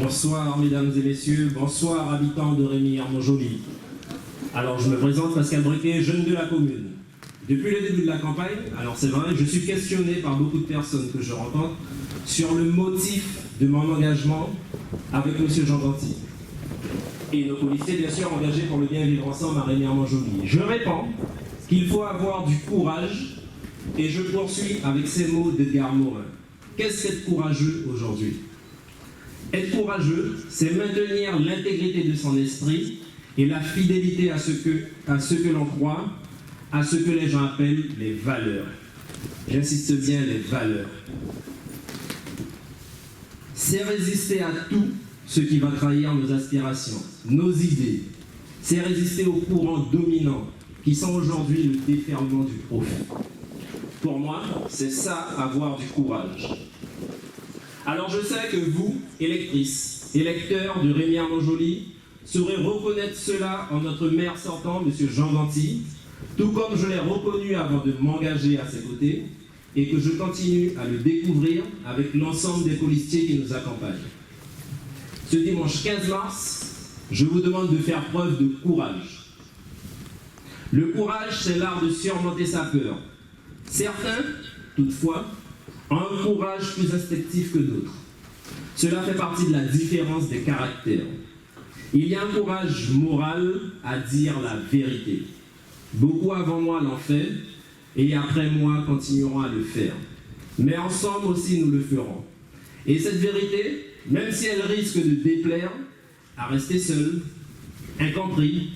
Bonsoir mesdames et messieurs, bonsoir habitants de Rémy-Hermont-Joly. Alors je me présente, Pascal Briquet, jeune de la commune. Depuis le début de la campagne, alors c'est vrai, je suis questionné par beaucoup de personnes que je rencontre sur le motif de mon engagement avec M. Jean Ganty. Et nos policiers, bien sûr, engagés pour le bien vivre ensemble à Rémy-Hermont-Joly. Je réponds qu'il faut avoir du courage, et je poursuis avec ces mots d'Edgar Morin. Qu'est-ce qu'être courageux aujourd'hui? Être courageux, c'est maintenir l'intégrité de son esprit et la fidélité à ce que l'on croit, à ce que les gens appellent les valeurs. J'insiste bien, les valeurs. C'est résister à tout ce qui va trahir nos aspirations, nos idées. C'est résister aux courants dominants qui sont aujourd'hui le déferlement du profit. Pour moi, c'est ça, avoir du courage. Alors je sais que vous, électrices, électeurs de Rémy-Hermont-Joly, saurez reconnaître cela en notre maire sortant, M. Jean Ganty, tout comme je l'ai reconnu avant de m'engager à ses côtés et que je continue à le découvrir avec l'ensemble des policiers qui nous accompagnent. Ce dimanche 15 mars, je vous demande de faire preuve de courage. Le courage, c'est l'art de surmonter sa peur. Certains, toutefois, ont un courage plus instinctif que d'autres. Cela fait partie de la différence des caractères. Il y a un courage moral à dire la vérité. Beaucoup avant moi l'ont fait, et après moi continueront à le faire. Mais ensemble aussi nous le ferons. Et cette vérité, même si elle risque de déplaire, à rester seul, incompris,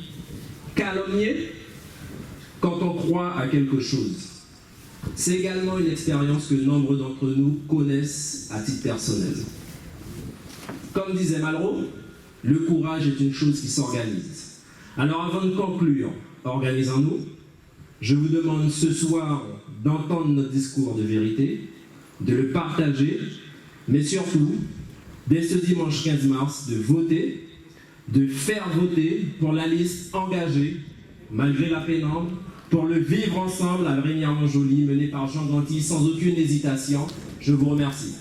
calomnié, quand on croit à quelque chose. C'est également une expérience que nombre d'entre nous connaissent à titre personnel. Comme disait Malraux, le courage est une chose qui s'organise. Alors avant de conclure, organisons-nous. Je vous demande ce soir d'entendre notre discours de vérité, de le partager, mais surtout, dès ce dimanche 15 mars, de voter, de faire voter pour la liste engagée, malgré la pénombre, pour le vivre ensemble à Rémy-Hermont-Joly, mené par Jean Ganty sans aucune hésitation. Je vous remercie.